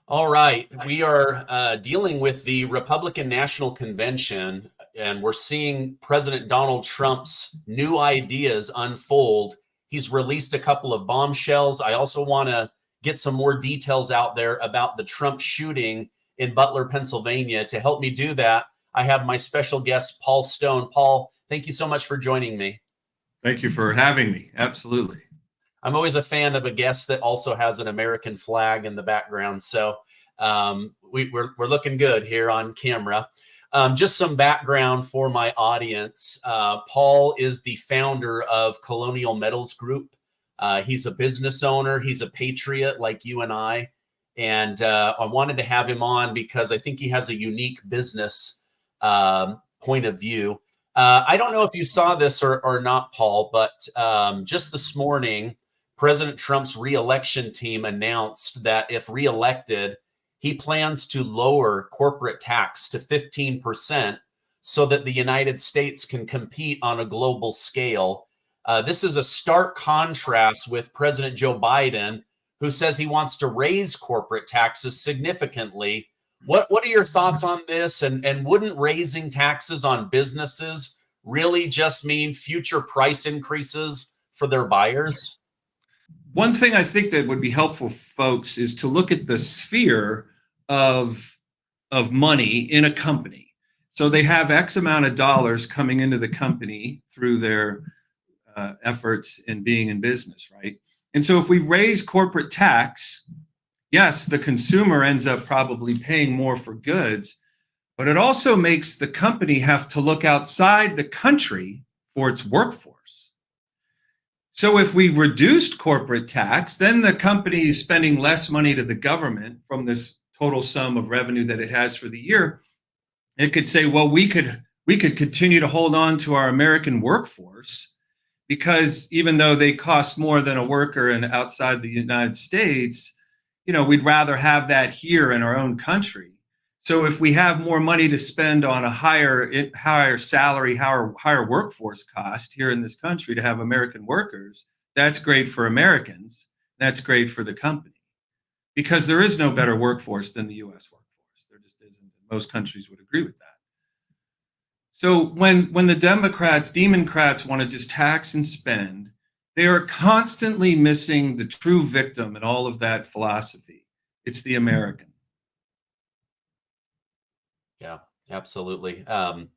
All right. We are dealing with the Republican National Convention, and we're seeing President Donald Trump's new ideas unfold. He's released a couple of bombshells. I also want to get some more details out there about the Trump shooting in Butler, Pennsylvania. To help me do that, I have my special guest, Paul Stone. Paul, thank you so much for joining me. Thank you for having me. Absolutely. I'm always a fan of a guest that also has an American flag in the background. So we're looking good here on camera. Just some background for my audience. Paul is the founder of Colonial Metals Group. He's a business owner. He's a patriot like you and I. And I wanted to have him on because I think he has a unique business point of view. I don't know if you saw this or not, Paul, but just this morning, President Trump's reelection team announced that if reelected, he plans to lower corporate tax to 15% so that the United States can compete on a global scale. This is a stark contrast with President Joe Biden, who says he wants to raise corporate taxes significantly. What are your thoughts on this? And wouldn't raising taxes on businesses really just mean future price increases for their buyers? One thing I think that would be helpful, folks, is to look at the sphere of money in a company. So they have X amount of dollars coming into the company through their efforts in being in business, right? And so if we raise corporate tax, yes, the consumer ends up probably paying more for goods, but it also makes the company have to look outside the country for its workforce. So if we reduced corporate tax, then the company is spending less money to the government from this total sum of revenue that it has for the year. It could say, well, we could continue to hold on to our American workforce because even though they cost more than a worker in outside the United States, we'd rather have that here in our own country. So if we have more money to spend on a higher salary, higher workforce cost here in this country to have American workers, that's great for Americans. That's great for the company. Because there is no better workforce than the U.S. workforce. There just isn't. Most countries would agree with that. So when the Democrats want to just tax and spend, they are constantly missing the true victim in all of that philosophy. It's the American. Yeah, absolutely. When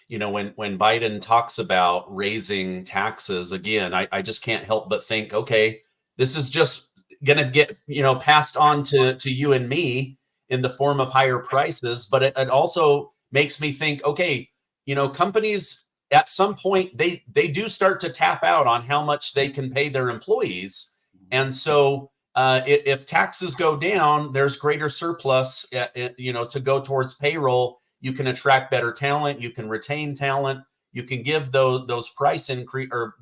Biden talks about raising taxes, again, I just can't help but think, okay, this is just going to get, passed on to you and me in the form of higher prices. But it also makes me think, okay, companies at some point, they do start to tap out on how much they can pay their employees. And so if taxes go down, there's greater surplus, to go towards payroll. You can attract better talent. You can retain talent. You can give those price increase or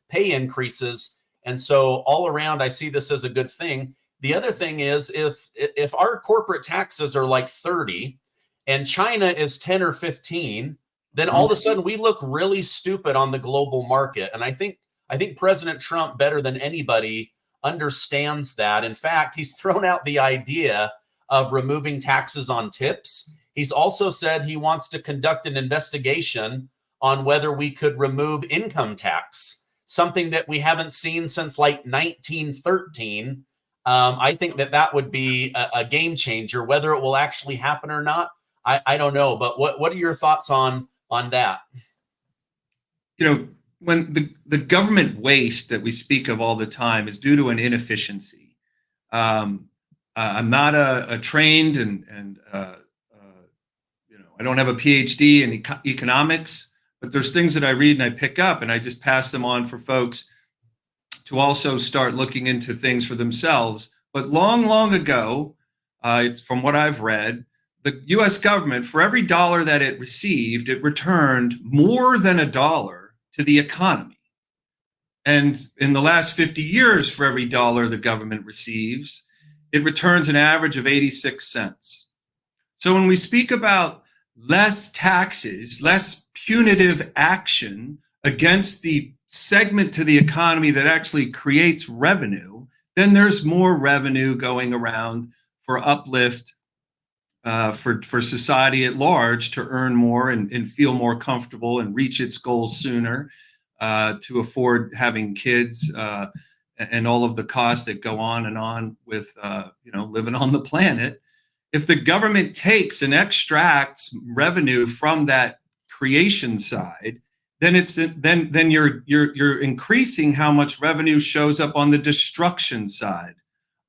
pay increases. And so all around, I see this as a good thing. The other thing is if our corporate taxes are like 30 and China is 10 or 15, then all of a sudden we look really stupid on the global market. And I think President Trump, better than anybody, understands that. In fact, he's thrown out the idea of removing taxes on tips. He's also said he wants to conduct an investigation on whether we could remove income tax, something that we haven't seen since like 1913. I think that would be a game changer. Whether it will actually happen or not, I don't know. But what are your thoughts on that? When the government waste that we speak of all the time is due to an inefficiency. I'm not a trained and I don't have a PhD in economics, but there's things that I read and I pick up and I just pass them on for folks to also start looking into things for themselves. But long ago, it's from what I've read, the U.S. government, for every dollar that it received, it returned more than $1 to the economy. And in the last 50 years, for every dollar the government receives, it returns an average of 86 cents. So when we speak about less taxes, less punitive action against the segment to the economy that actually creates revenue, then there's more revenue going around for uplift, for society at large to earn more and feel more comfortable and reach its goals sooner, to afford having kids, and all of the costs that go on with living on the planet. If the government takes and extracts revenue from that creation side, then you're increasing how much revenue shows up on the destruction side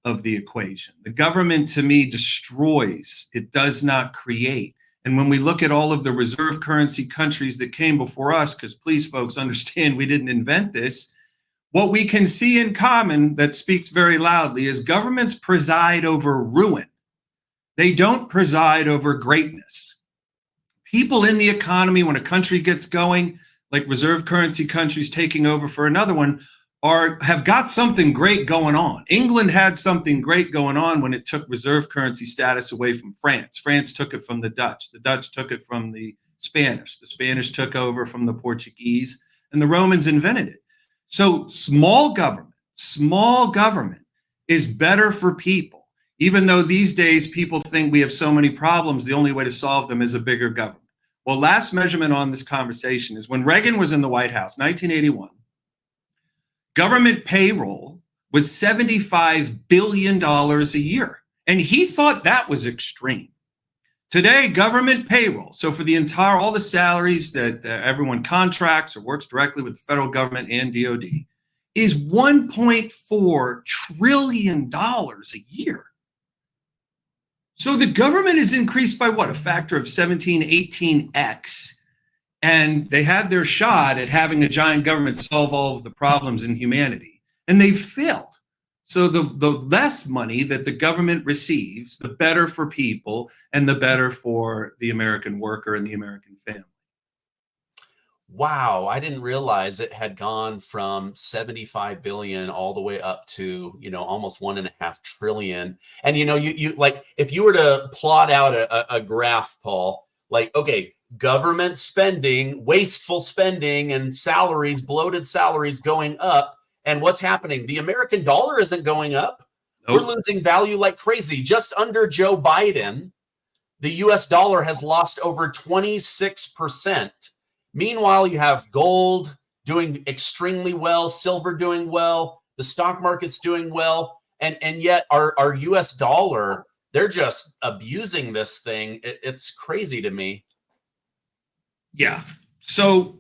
of the equation. The government, to me, destroys. It does not create. And when we look at all of the reserve currency countries that came before us, because please, folks, understand we didn't invent this, what we can see in common that speaks very loudly is governments preside over ruin. They don't preside over greatness. People in the economy, when a country gets going, like reserve currency countries taking over for another one, have got something great going on. England had something great going on when it took reserve currency status away from France. France took it from the Dutch. The Dutch took it from the Spanish. The Spanish took over from the Portuguese, and the Romans invented it. So small government is better for people. Even though these days people think we have so many problems, the only way to solve them is a bigger government. Well, last measurement on this conversation is when Reagan was in the White House, 1981, government payroll was $75 billion a year. And he thought that was extreme. Today, government payroll, so for all the salaries that everyone contracts or works directly with the federal government and DOD, is $1.4 trillion a year. So the government is increased by what? A factor of 17, 18x. And they had their shot at having a giant government solve all of the problems in humanity. And they failed. So the less money that the government receives, the better for people and the better for the American worker and the American family. Wow, I didn't realize it had gone from 75 billion all the way up to, almost 1.5 trillion. And you like, if you were to plot out a graph, Paul, like, okay, government spending, wasteful spending, and salaries, bloated salaries going up. And what's happening? The American dollar isn't going up. Nope. We're losing value like crazy. Just under Joe Biden, the US dollar has lost over 26%. Meanwhile, you have gold doing extremely well, silver doing well, the stock market's doing well, and yet our US dollar, they're just abusing this thing. It's crazy to me. Yeah. So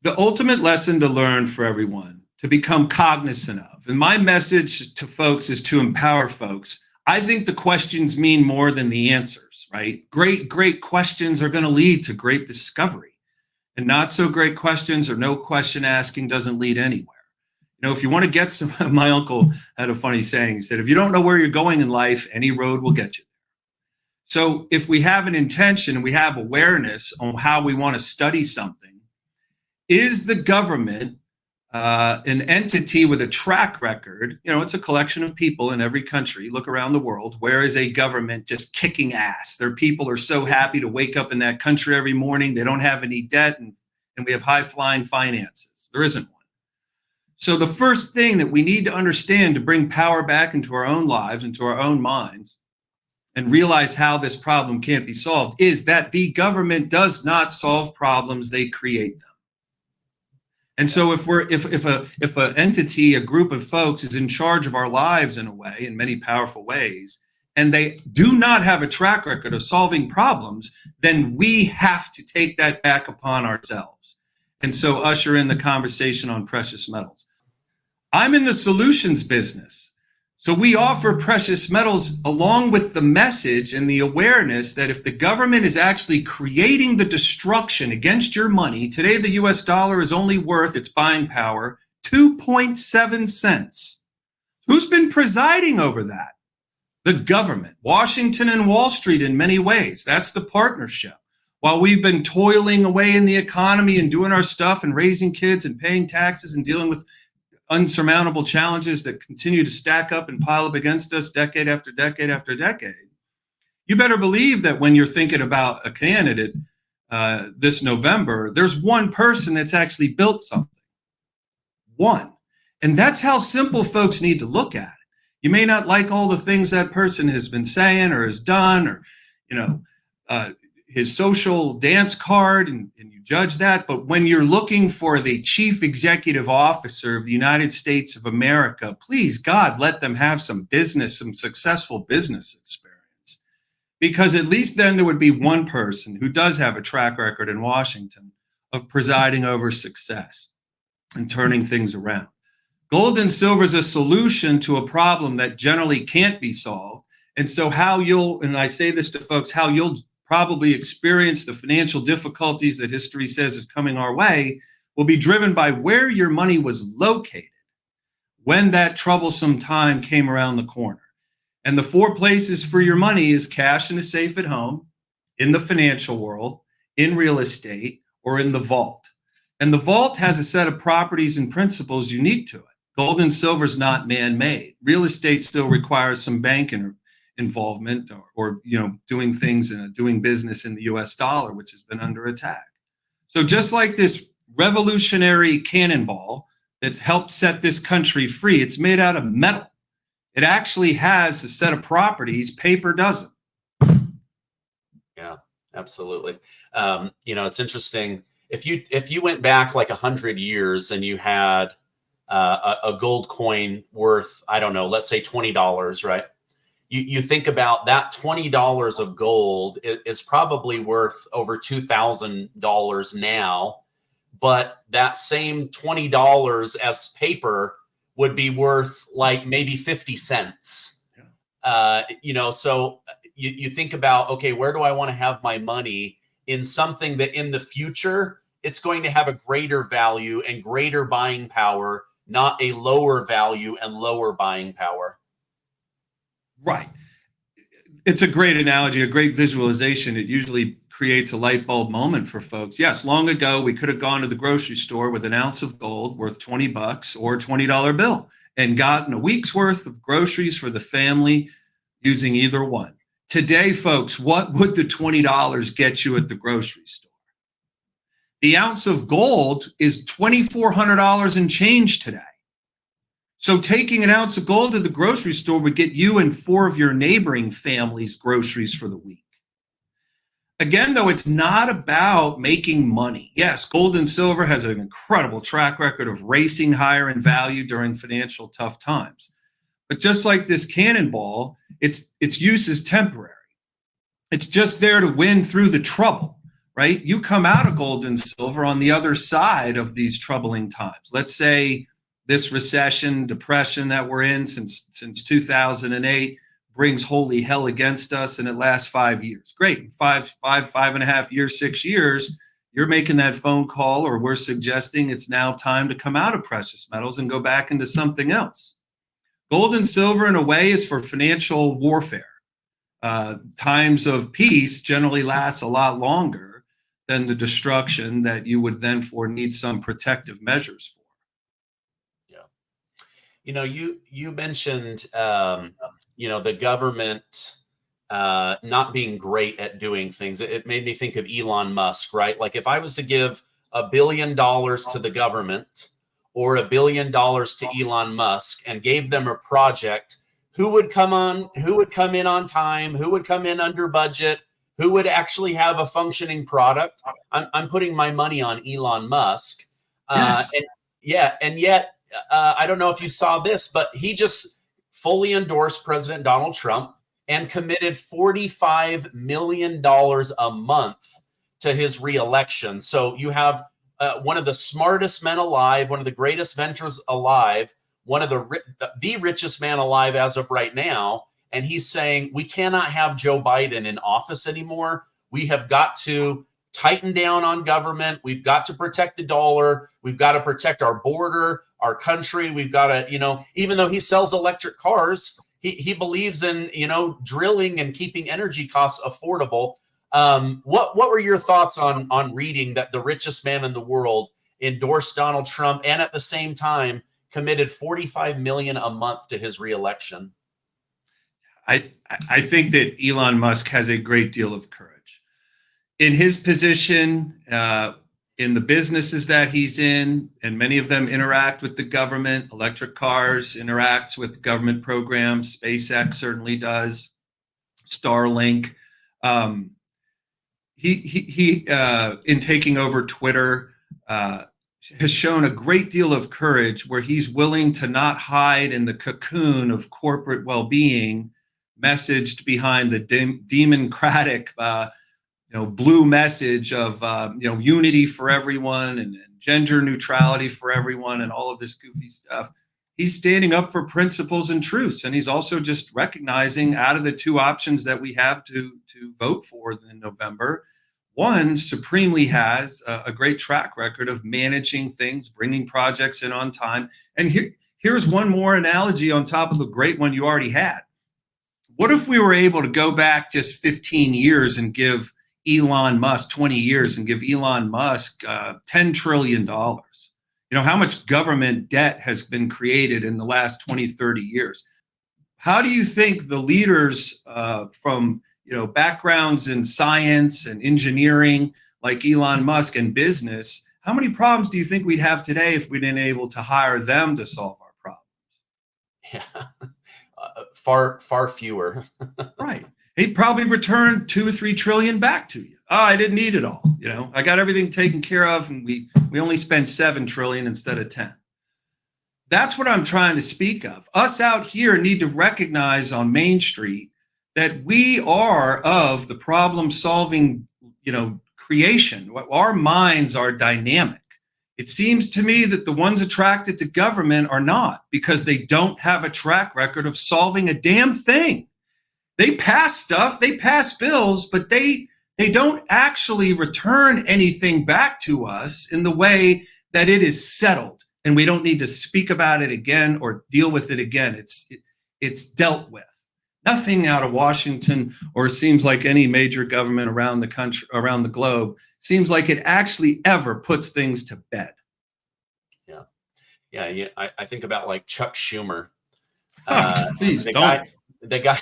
the ultimate lesson to learn for everyone, to become cognizant of, and my message to folks is to empower folks. I think the questions mean more than the answers, right? Great questions are going to lead to great discovery. And not so great questions or no question asking doesn't lead anywhere. If you want to get some, my uncle had a funny saying. He said, if you don't know where you're going in life, any road will get you there. So if we have an intention and we have awareness on how we want to study something, is the government an entity with a track record? It's a collection of people in every country. Look around the world. Where is a government just kicking ass? Their people are so happy to wake up in that country every morning. They don't have any debt, and we have high-flying finances. There isn't one. So the first thing that we need to understand to bring power back into our own lives, into our own minds, and realize how this problem can't be solved is that the government does not solve problems, they create them. And so if an entity, a group of folks is in charge of our lives in a way, in many powerful ways, and they do not have a track record of solving problems, then we have to take that back upon ourselves. And so usher in the conversation on precious metals. I'm in the solutions business. So we offer precious metals along with the message and the awareness that if the government is actually creating the destruction against your money, today the US dollar is only worth its buying power 2.7 cents. Who's been presiding over that? The government, Washington and Wall Street in many ways. That's the partnership. While we've been toiling away in the economy and doing our stuff and raising kids and paying taxes and dealing with unsurmountable challenges that continue to stack up and pile up against us decade after decade after decade, you better believe that when you're thinking about a candidate this November, there's one person that's actually built something. One. And that's how simple folks need to look at it. You may not like all the things that person has been saying or has done, or, you know, his social dance card, and you judge that. But when you're looking for the chief executive officer of the United States of America, please, God, let them have some business, some successful business experience. Because at least then there would be one person who does have a track record in Washington of presiding over success and turning things around. Gold and silver is a solution to a problem that generally can't be solved. And so and I say this to folks, how you'll probably experience the financial difficulties that history says is coming our way will be driven by where your money was located when that troublesome time came around the corner. And the 4 places for your money is cash in a safe at home, in the financial world, in real estate, or in the vault. And the vault has a set of properties and principles unique to it. Gold and silver is not man-made. Real estate still requires some bank involvement, or doing things and doing business in the U.S. dollar, which has been under attack. So just like this revolutionary cannonball that's helped set this country free, it's made out of metal. It actually has a set of properties paper doesn't. Yeah, absolutely. It's interesting. If you went back like 100 years and you had a gold coin worth, I don't know, let's say $20, right? You think about that $20 of gold is probably worth over $2,000 now, but that same $20 as paper would be worth like maybe 50 cents. So you think about, okay, where do I want to have my money in something that in the future, it's going to have a greater value and greater buying power, not a lower value and lower buying power. Right. It's a great analogy, a great visualization. It usually creates a light bulb moment for folks. Yes, long ago, we could have gone to the grocery store with an ounce of gold worth $20 or a $20 bill and gotten a week's worth of groceries for the family using either one. Today, folks, what would the $20 get you at the grocery store? The ounce of gold is $2,400 and change today. So taking an ounce of gold to the grocery store would get you and 4 of your neighboring families groceries for the week. Again, though, it's not about making money. Yes, gold and silver has an incredible track record of racing higher in value during financial tough times. But just like this cannonball, its use is temporary. It's just there to win through the trouble, right? You come out of gold and silver on the other side of these troubling times. Let's say this recession, depression that we're in since 2008 brings holy hell against us, and it lasts 5 years. Great, 5.5 years, 6 years, you're making that phone call, or we're suggesting it's now time to come out of precious metals and go back into something else. Gold and silver, in a way, is for financial warfare. Times of peace generally lasts a lot longer than the destruction that you would then need some protective measures for. You mentioned, the government not being great at doing things. It made me think of Elon Musk, right? Like if I was to give $1 billion to the government or $1 billion to Elon Musk and gave them a project, who would come in on time? Who would come in under budget? Who would actually have a functioning product? I'm putting my money on Elon Musk. Yes. And yet, I don't know if you saw this, but he just fully endorsed President Donald Trump and committed $45 million a month to his reelection. So you have one of the smartest men alive, one of the greatest ventures alive, one of the richest man alive as of right now. And he's saying, we cannot have Joe Biden in office anymore. We have got to tighten down on government. We've got to protect the dollar. We've got to protect our border, our country. We've got to, even though he sells electric cars, he believes in, drilling and keeping energy costs affordable. What were your thoughts on reading that the richest man in the world endorsed Donald Trump and at the same time committed $45 million a month to his reelection? I think that Elon Musk has a great deal of courage. In his position, in the businesses that he's in, and many of them interact with the government. Electric cars interacts with government programs. SpaceX certainly does. Starlink. He in taking over Twitter, has shown a great deal of courage, where he's willing to not hide in the cocoon of corporate well-being, messaged behind the democratic, blue message of unity for everyone and gender neutrality for everyone and all of this goofy stuff. He's standing up for principles and truths, and he's also just recognizing, out of the two options that we have to vote for in November, one supremely has a great track record of managing things, bringing projects in on time. And here's one more analogy on top of the great one you already had. What if we were able to go back just 15 years and give Elon Musk 20 years and give Elon Musk $10 trillion? You know, how much government debt has been created in the last 20, 30 years? How do you think the leaders from backgrounds in science and engineering, like Elon Musk, and business, how many problems do you think we'd have today if we didn't able to hire them to solve our problems? Yeah, far fewer. Right. He'd probably return 2 or 3 trillion back to you. Oh, I didn't need it all. I got everything taken care of, and we only spent 7 trillion instead of 10. That's what I'm trying to speak of. Us out here need to recognize on Main Street that we are of the problem-solving, creation. Our minds are dynamic. It seems to me that the ones attracted to government are not, because they don't have a track record of solving a damn thing. They pass stuff, they pass bills, but they don't actually return anything back to us in the way that it is settled, and we don't need to speak about it again or deal with it again. It's dealt with. Nothing out of Washington, or it seems like any major government around the country, around the globe, seems like it actually ever puts things to bed. Yeah. I think about like Chuck Schumer. Please the don't. guy.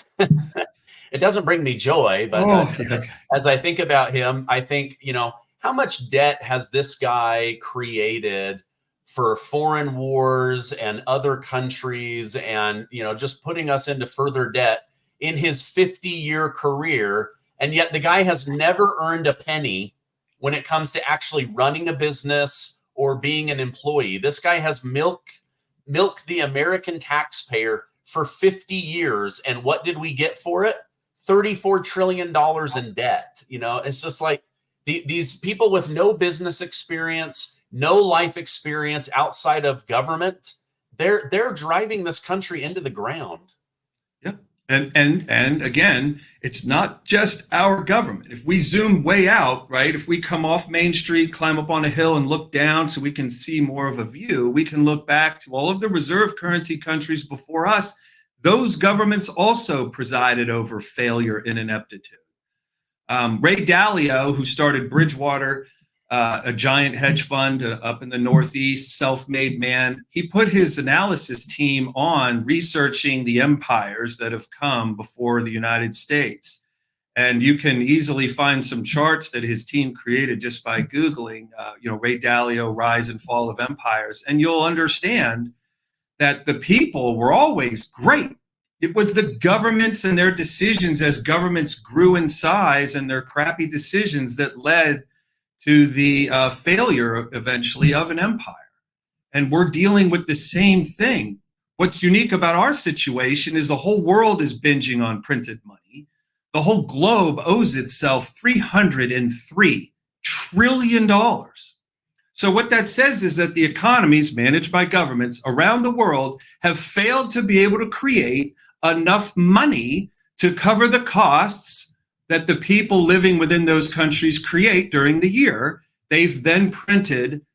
It doesn't bring me joy, but as I think about him, I think, how much debt has this guy created for foreign wars and other countries, and just putting us into further debt in his 50-year career. And yet the guy has never earned a penny when it comes to actually running a business or being an employee. This guy has milked the American taxpayer for 50 years. And what did we get for it? $34 trillion in debt. It's just like these people with no business experience, no life experience outside of government, they're driving this country into the ground. Yep. And again, it's not just our government. If we zoom way out, right, if we come off Main Street, climb up on a hill and look down so we can see more of a view, we can look back to all of the reserve currency countries before us. Those governments also presided over failure and ineptitude. Ray Dalio, who started Bridgewater, a giant hedge fund up in the Northeast, self-made man, he put his analysis team on researching the empires that have come before the United States. And you can easily find some charts that his team created just by Googling, Ray Dalio, Rise and Fall of Empires. And you'll understand that the people were always great. It was the governments and their decisions as governments grew in size and their crappy decisions that led to the failure eventually of an empire. And we're dealing with the same thing. What's unique about our situation is the whole world is binging on printed money. The whole globe owes itself $303 trillion. So what that says is that the economies managed by governments around the world have failed to be able to create enough money to cover the costs that the people living within those countries create during the year. They've then printed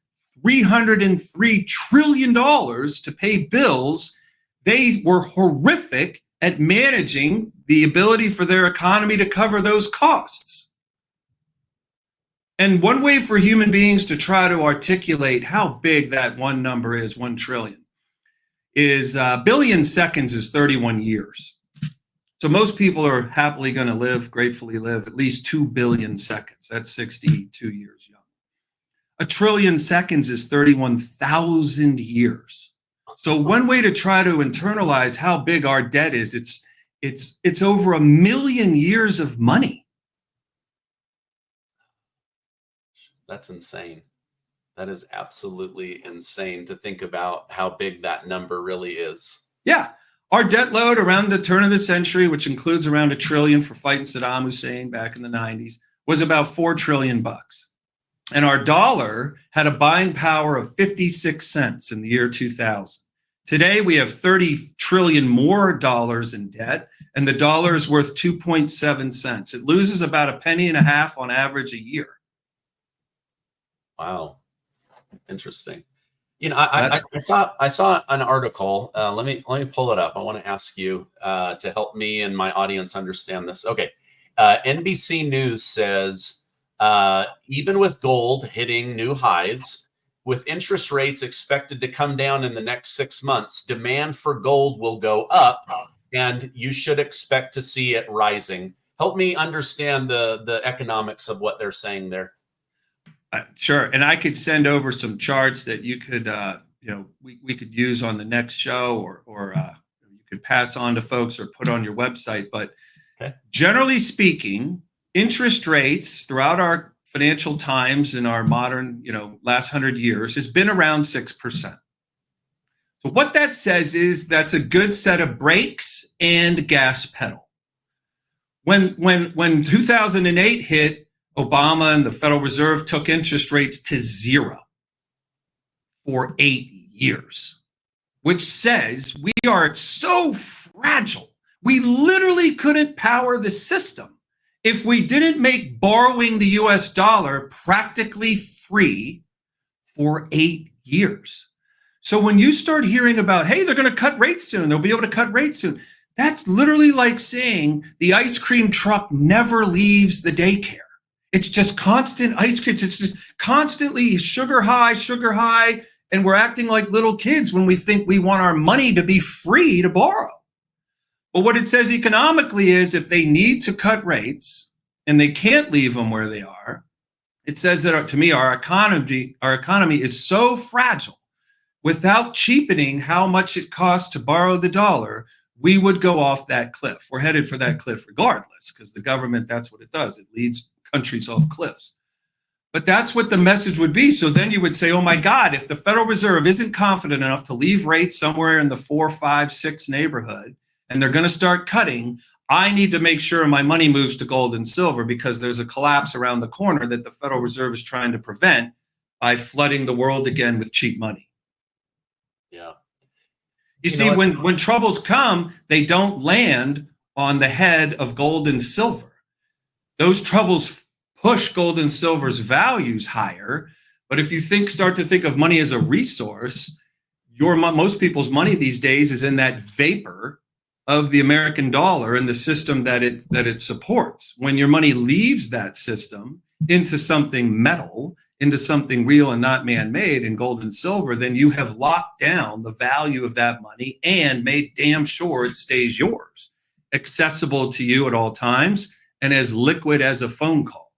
$303 trillion to pay bills. They were horrific at managing the ability for their economy to cover those costs. And one way for human beings to try to articulate how big that one number is, 1 trillion, is billion seconds is 31 years. So most people are happily going to live, gratefully live at least 2 billion seconds. That's 62 years young. A trillion seconds is 31,000 years. So one way to try to internalize how big our debt is, it's over 1 million years of money. That's insane. That is absolutely insane to think about how big that number really is. Yeah. Our debt load around the turn of the century, which includes around $1 trillion for fighting Saddam Hussein back in the 90s, was about $4 trillion. And our dollar had a buying power of 56 cents in the year 2000. Today, we have 30 trillion more dollars in debt, and the dollar is worth 2.7 cents. It loses about 1.5 pennies on average a year. Wow. Interesting. You know, I saw an article. Let me pull it up. I want to ask you to help me and my audience understand this. Okay, NBC News says even with gold hitting new highs, with interest rates expected to come down in the next 6 months, demand for gold will go up, and you should expect to see it rising. Help me understand the economics of what they're saying there. Sure. And I could send over some charts that you could, we could use on the next show, or you could pass on to folks or put on your website. But generally speaking, interest rates throughout our financial times in our modern, last 100 years has been around 6%. So what that says is that's a good set of brakes and gas pedal. When 2008 hit, Obama and the Federal Reserve took interest rates to 0 for 8 years, which says we are so fragile. We literally couldn't power the system if we didn't make borrowing the US dollar practically free for 8 years. So when you start hearing about, hey, they're going to cut rates soon, they'll be able to cut rates soon, that's literally like saying the ice cream truck never leaves the daycare. It's just constant ice cream. It's just constantly sugar high, and we're acting like little kids when we think we want our money to be free to borrow. But what it says economically is if they need to cut rates and they can't leave them where they are, it says that, to me, our economy is so fragile, without cheapening how much it costs to borrow the dollar, we would go off that cliff. We're headed for that cliff regardless, because the government, that's what it does. It leads countries off cliffs. But that's what the message would be. So then you would say, oh my God, if the Federal Reserve isn't confident enough to leave rates somewhere in the 4, 5, 6 neighborhood, and they're going to start cutting, I need to make sure my money moves to gold and silver, because there's a collapse around the corner that the Federal Reserve is trying to prevent by flooding the world again with cheap money. Yeah. You see, when troubles come, they don't land on the head of gold and silver. Those troubles push gold and silver's values higher. But if you start to think of money as a resource, most people's money these days is in that vapor of the American dollar and the system that it supports. When your money leaves that system into something metal, into something real and not man-made in gold and silver, then you have locked down the value of that money and made damn sure it stays yours, accessible to you at all times, and as liquid as a phone call.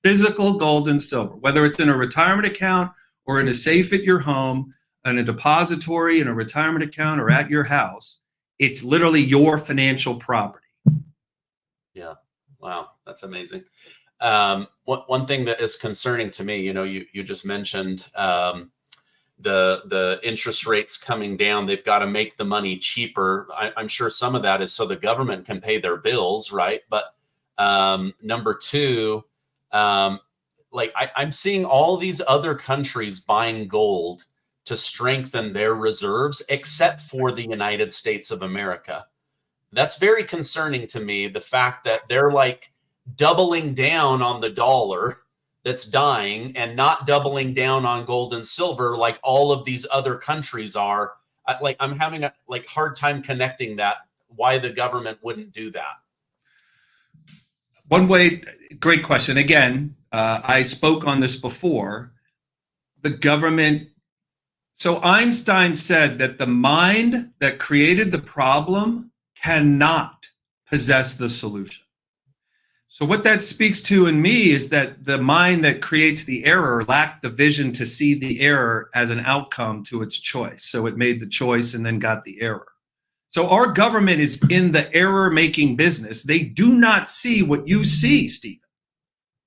Physical gold and silver, whether it's in a retirement account or in a safe at your home, in a depository, in a retirement account, or at your house, it's literally your financial property. Yeah. Wow. That's amazing. One thing that is concerning to me, you just mentioned the interest rates coming down. They've got to make the money cheaper. I'm sure some of that is so the government can pay their bills, right? But number two, I'm seeing all these other countries buying gold to strengthen their reserves, except for the United States of America. That's very concerning to me, the fact that they're like doubling down on the dollar that's dying and not doubling down on gold and silver like all of these other countries are. I'm having a hard time connecting that, why the government wouldn't do that. One way, great question. Again, I spoke on this before. The government, so Einstein said that the mind that created the problem cannot possess the solution. So what that speaks to in me is that the mind that creates the error lacked the vision to see the error as an outcome to its choice. So it made the choice and then got the error. So our government is in the error-making business. They do not see what you see, Stephen.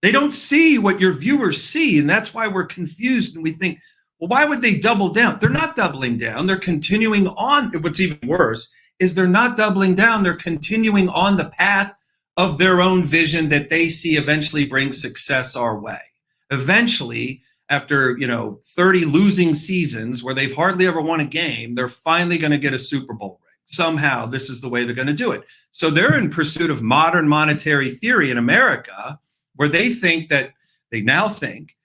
They don't see what your viewers see, and that's why we're confused and we think, well, why would they double down? They're not doubling down. They're continuing on. What's even worse is they're not doubling down. They're continuing on the path of their own vision that they see eventually brings success our way. Eventually, after 30 losing seasons where they've hardly ever won a game, they're finally going to get a Super Bowl ring. Somehow, this is the way they're going to do it. So they're in pursuit of modern monetary theory in America, where they now think,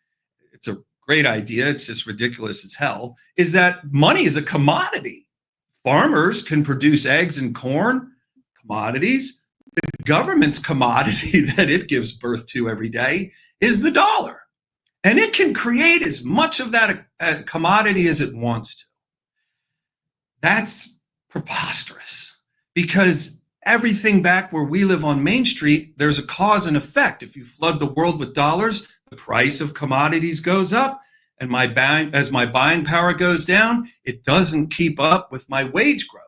it's a great idea, it's just ridiculous as hell, is that money is a commodity. Farmers can produce eggs and corn, commodities. The government's commodity that it gives birth to every day is the dollar. And it can create as much of that commodity as it wants to. That's preposterous, because everything back where we live on Main Street, there's a cause and effect. If you flood the world with dollars, the price of commodities goes up, and as my buying power goes down, it doesn't keep up with my wage growth.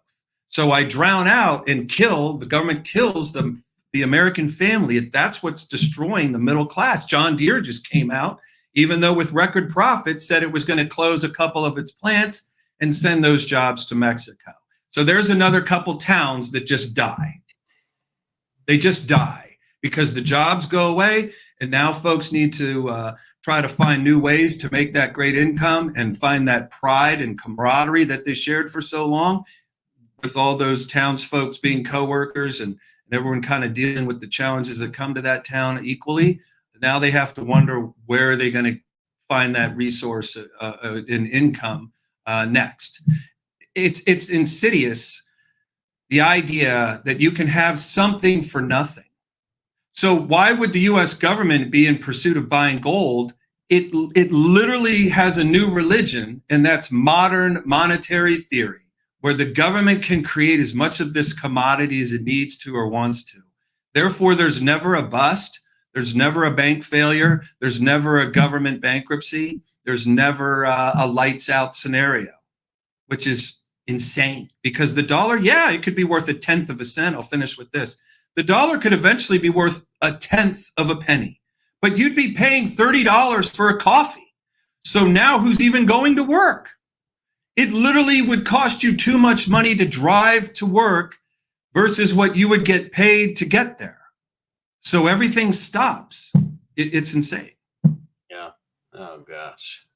So I drown out and the government kills the American family. That's what's destroying the middle class. John Deere just came out, even though with record profits, said it was going to close a couple of its plants and send those jobs to Mexico. So there's another couple towns that just die. They just die because the jobs go away, and now folks need to try to find new ways to make that great income and find that pride and camaraderie that they shared for so long, with all those townsfolk being coworkers and everyone kind of dealing with the challenges that come to that town equally. Now they have to wonder, where are they going to find that resource in income next? It's insidious, the idea that you can have something for nothing. So why would the U.S. government be in pursuit of buying gold? It literally has a new religion, and that's modern monetary theory, where the government can create as much of this commodity as it needs to or wants to. Therefore, there's never a bust. There's never a bank failure. There's never a government bankruptcy. There's never a lights out scenario, which is insane, because the dollar, it could be worth 1/10 of a cent. I'll finish with this. The dollar could eventually be worth 1/10 of a penny, but you'd be paying $30 for a coffee. So now who's even going to work? It literally would cost you too much money to drive to work versus what you would get paid to get there. So everything stops. It's insane. Yeah. Oh gosh.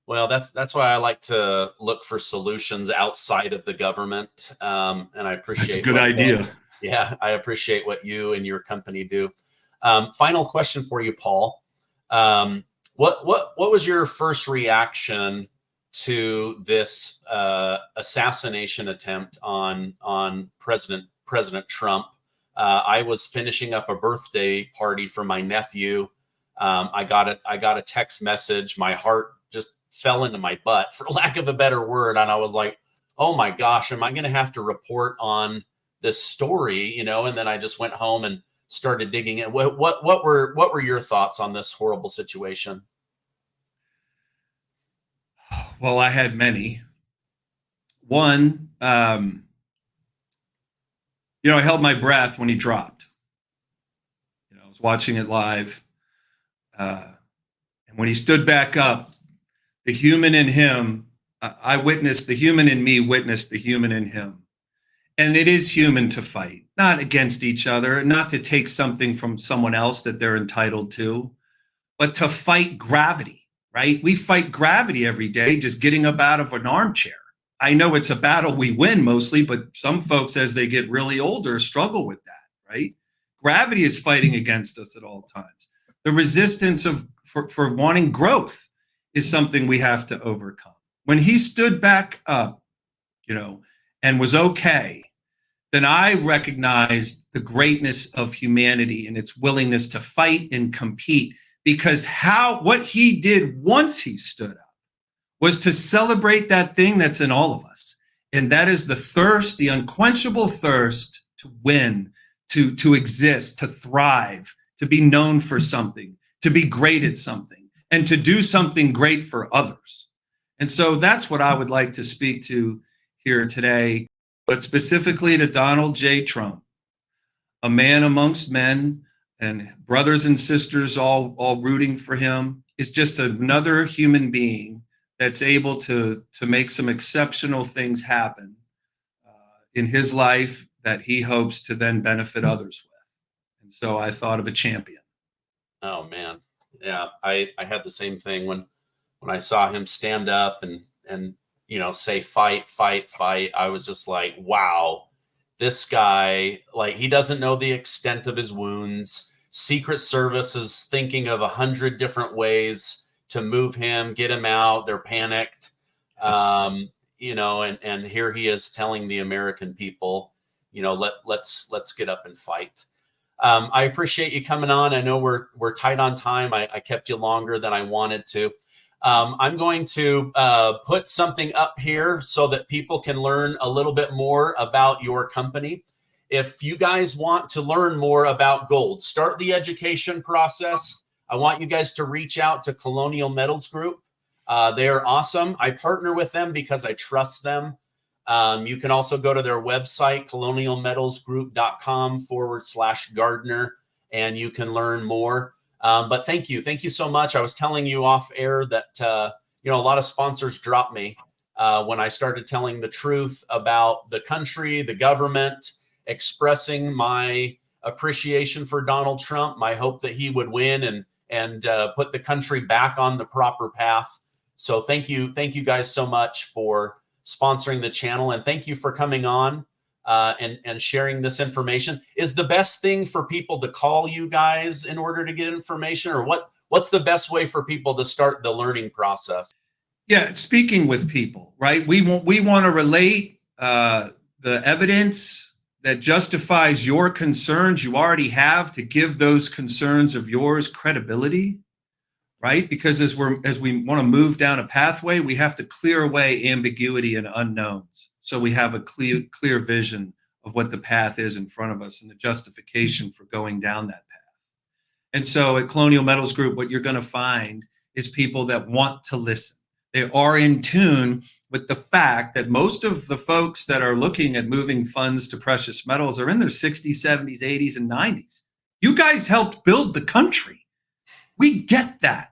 Well, that's why I like to look for solutions outside of the government. And I appreciate. That's a good idea. Yeah, I appreciate what you and your company do. Final question for you, Paul. What was your first reaction to this assassination attempt on President Trump? I was finishing up a birthday party for my nephew. I got a text message. My heart just fell into my butt, for lack of a better word, and I was like, "Oh my gosh, am I going to have to report on this story?" And then I just went home and started digging in. What were your thoughts on this horrible situation? Well, I had many. One, I held my breath when he dropped. I was watching it live. And when he stood back up, the human in him, I witnessed the human in me, witnessed the human in him. And it is human to fight, not against each other, not to take something from someone else that they're entitled to, but to fight gravity, right? We fight gravity every day, just getting up out of an armchair. I know it's a battle we win mostly, but some folks, as they get really older, struggle with that, right? Gravity is fighting against us at all times. The resistance for wanting growth is something we have to overcome. When he stood back up, and was okay, then I recognized the greatness of humanity and its willingness to fight and compete, because what he did once he stood up was to celebrate that thing that's in all of us. And that is the thirst, the unquenchable thirst to win, to exist, to thrive, to be known for something, to be great at something, and to do something great for others. And so that's what I would like to speak to here today, but specifically to Donald J. Trump, a man amongst men, and brothers and sisters all rooting for him, is just another human being that's able to make some exceptional things happen in his life that he hopes to then benefit others with. And so I thought of a champion. Oh man. Yeah. I had the same thing when I saw him stand up and, say, fight, fight, fight. I was just like, wow, this guy, like, he doesn't know the extent of his wounds. Secret Service is thinking of 100 different ways to move him, get him out. They're panicked. And here he is telling the American people, let's get up and fight. I appreciate you coming on. I know we're tight on time. I kept you longer than I wanted to. I'm going to put something up here so that people can learn a little bit more about your company. If you guys want to learn more about gold, start the education process. I want you guys to reach out to Colonial Metals Group. They are awesome. I partner with them because I trust them. You can also go to their website, colonialmetalsgroup.com/Gardner, and you can learn more. But thank you so much. I was telling you off air that a lot of sponsors dropped me when I started telling the truth about the country, the government, expressing my appreciation for Donald Trump, my hope that he would win and put the country back on the proper path. So thank you guys so much for sponsoring the channel, and thank you for coming on and sharing this information. Is the best thing for people to call you guys in order to get information, or what's the best way for people to start the learning process? Yeah, speaking with people, right? We want to relate the evidence that justifies your concerns you already have, to give those concerns of yours credibility, right? Because as we want to move down a pathway, we have to clear away ambiguity and unknowns, so we have a clear vision of what the path is in front of us and the justification for going down that path. And so at Colonial Metals Group, what you're going to find is people that want to listen. They are in tune with the fact that most of the folks that are looking at moving funds to precious metals are in their 60s, 70s, 80s, and 90s. You guys helped build the country. We get that.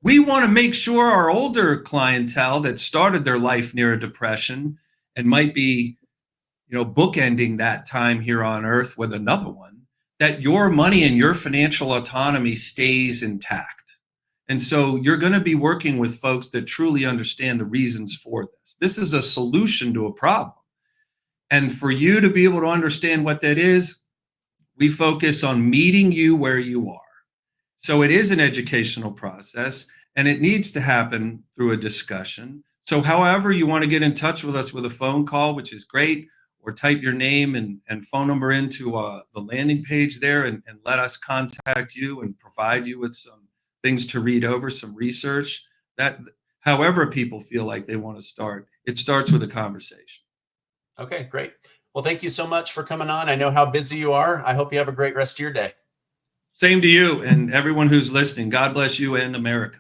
We want to make sure our older clientele that started their life near a depression and might be, bookending that time here on Earth with another one, that your money and your financial autonomy stays intact. And so you're going to be working with folks that truly understand the reasons for this. This is a solution to a problem. And for you to be able to understand what that is, we focus on meeting you where you are. So it is an educational process, and it needs to happen through a discussion. So however you want to get in touch with us with a phone call, which is great, or type your name and phone number into the landing page there and let us contact you and provide you with some things to read over, some research. That however people feel like they want to start, it starts with a conversation. Okay, great. Well, thank you so much for coming on. I know how busy you are. I hope you have a great rest of your day. Same to you and everyone who's listening. God bless you and America.